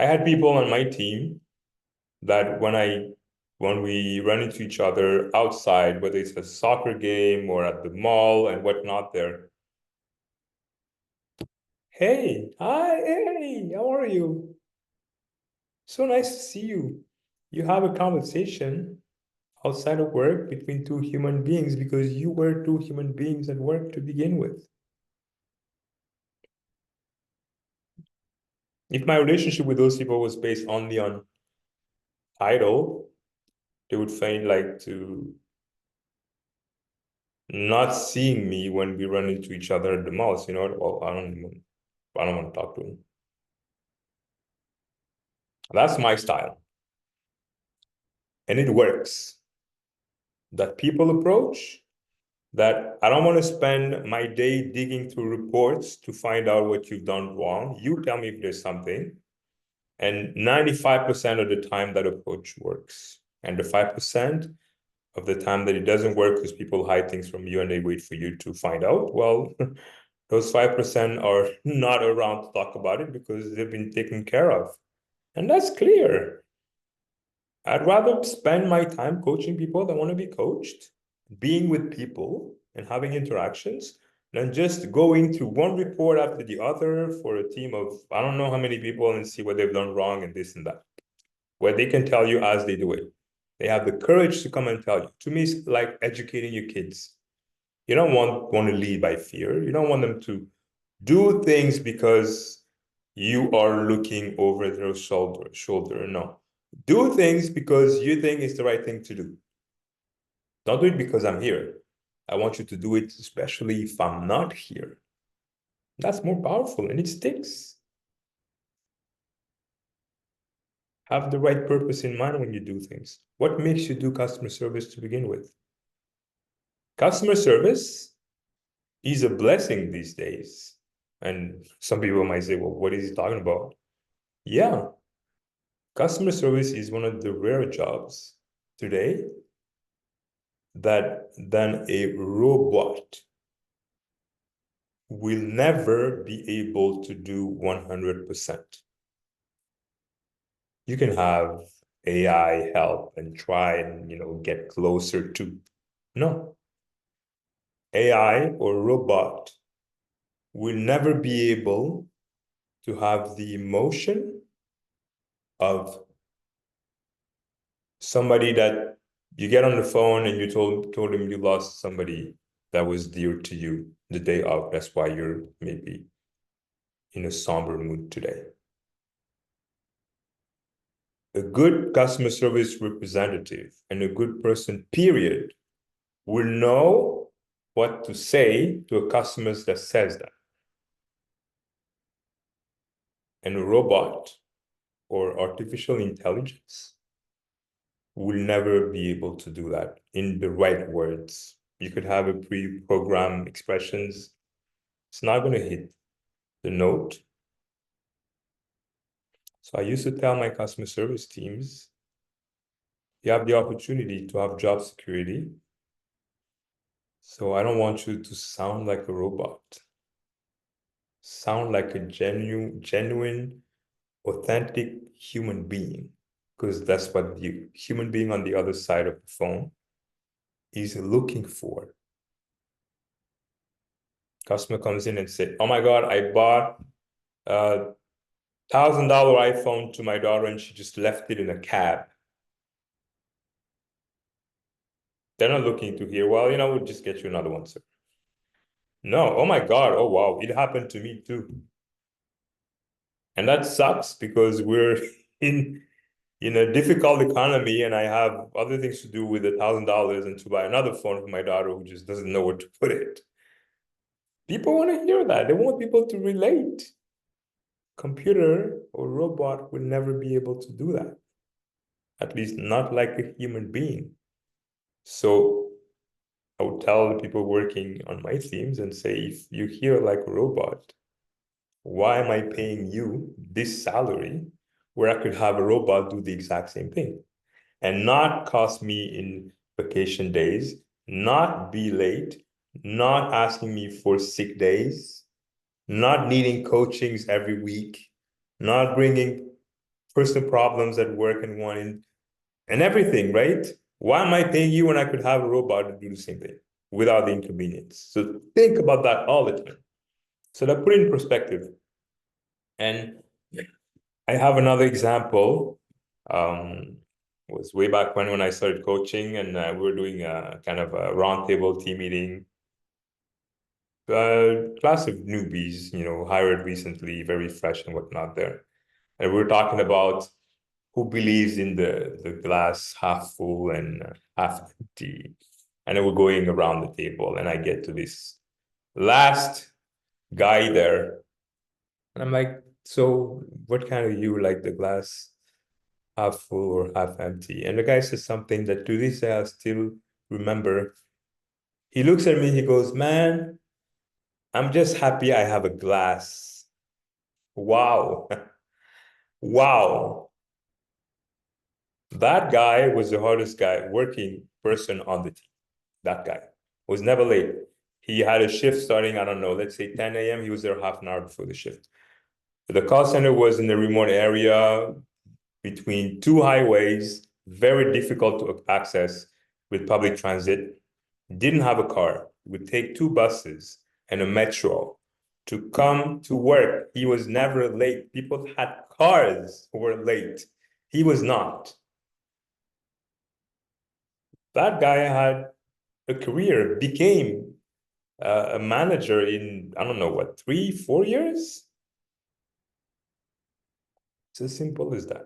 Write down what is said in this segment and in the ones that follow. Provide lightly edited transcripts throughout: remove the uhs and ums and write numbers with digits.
I had people on my team that when we run into each other outside, whether it's a soccer game or at the mall and whatnot, they're, hey, hi, hey, how are you? So nice to see you. You have a conversation outside of work between two human beings because you were two human beings at work to begin with. If my relationship with those people was based only on title, they would find like to not seeing me when we run into each other at the mall. You know, well, I don't want to talk to him. That's my style. And it works. That people approach, that I don't want to spend my day digging through reports to find out what you've done wrong. You tell me if there's something. And 95% of the time that approach works. And the 5% of the time that it doesn't work because people hide things from you and they wait for you to find out, well, those 5% are not around to talk about it because they've been taken care of. And that's clear. I'd rather spend my time coaching people that want to be coached, being with people and having interactions, than just going through one report after the other for a team of I don't know how many people and see what they've done wrong and this and that, where they can tell you as they do it. They have the courage to come and tell you. To me, it's like educating your kids. You don't want to lead by fear. You don't want them to do things because you are looking over their shoulder. No. Do things because you think it's the right thing to do. Don't do it because I'm here. I want you to do it, especially if I'm not here. That's more powerful and it sticks. Have the right purpose in mind when you do things. What makes you do customer service to begin with? Customer service is a blessing these days. And some people might say, well, what is he talking about? Yeah, customer service is one of the rare jobs today that then a robot will never be able to do 100%. You can have AI help and try and get closer to. No, AI or robot will never be able to have the emotion of somebody that you get on the phone and you told him you lost somebody that was dear to you the day of. That's why you're maybe in a somber mood today. A good customer service representative and a good person, period, will know what to say to a customer that says that. And a robot or artificial intelligence will never be able to do that in the right words. You could have a pre-programmed expressions. It's not going to hit the note. So I used to tell my customer service teams, you have the opportunity to have job security. So I don't want you to sound like a robot. Sound like a genuine, authentic human being, because that's what the human being on the other side of the phone is looking for. Customer comes in and said, oh my God, I bought a $1,000 iPhone to my daughter and she just left it in a cab. They're not looking to hear, well, we'll just get you another one, sir. No, oh my God, oh wow, it happened to me too. And that sucks because we're in a difficult economy and I have other things to do with $1,000 and to buy another phone for my daughter who just doesn't know where to put it. People want to hear that. They want people to relate. Computer or robot will never be able to do that. At least not like a human being. So I would tell the people working on my teams and say, if you hear like a robot, why am I paying you this salary where I could have a robot do the exact same thing and not cost me in vacation days, not be late, not asking me for sick days, not needing coachings every week, not bringing personal problems at work and wanting and everything, right? Why am I paying you when I could have a robot to do the same thing without the inconvenience? So think about that all the time. So that put it in perspective. And I have another example. Was way back when I started coaching, and we were doing a kind of a roundtable team meeting. Class of newbies, hired recently, very fresh and whatnot there. And we were talking about who believes in the glass half full and half empty. And then we're going around the table, and I get to this last guy there. And I'm like, so what kind of you like the glass half full or half empty? And the guy says something that to this day I still remember. He looks at me, he goes, man, I'm just happy I have a glass. Wow. Wow. That guy was the hardest guy, working person on the team. That guy was never late. He had a shift starting, I don't know, let's say 10 a.m. He was there half an hour before the shift. The call center was in a remote area between two highways, very difficult to access with public transit. Didn't have a car. Would take two buses and a metro to come to work. He was never late. People had cars who were late. He was not. That guy had a career, became a manager in, I don't know what, 3, 4 years? It's as simple as that.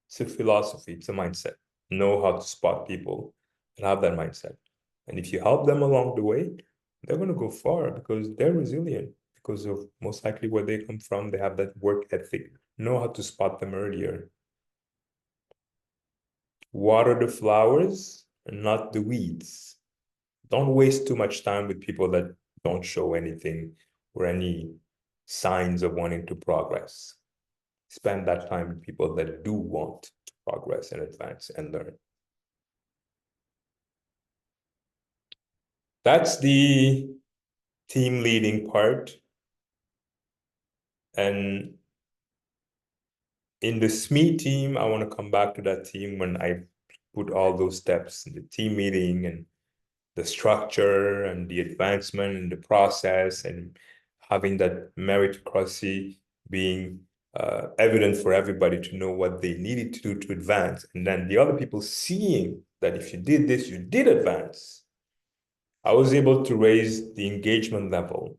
It's a philosophy, it's a mindset. Know how to spot people and have that mindset. And if you help them along the way, they're going to go far because they're resilient, because of most likely where they come from. They have that work ethic, know how to spot them earlier. Water the flowers and not the weeds. Don't waste too much time with people that don't show anything or any signs of wanting to progress. Spend that time with people that do want to progress and advance and learn. That's the team leading part. And in the SME team, I want to come back to that team when I put all those steps in the team meeting and the structure and the advancement and the process and having that meritocracy being evident for everybody to know what they needed to do to advance. And then the other people seeing that if you did this, you did advance. I was able to raise the engagement level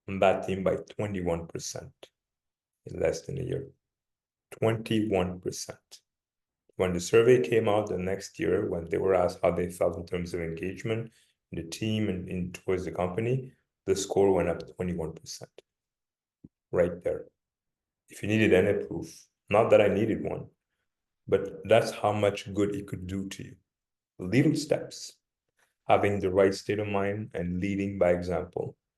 on that team by 21% in less than a year. 21%. When the survey came out the next year, when they were asked how they felt in terms of engagement in the team and towards the company, the score went up 21%. Right there. If you needed any proof, not that I needed one, but that's how much good it could do to you. Little steps, having the right state of mind and leading by example.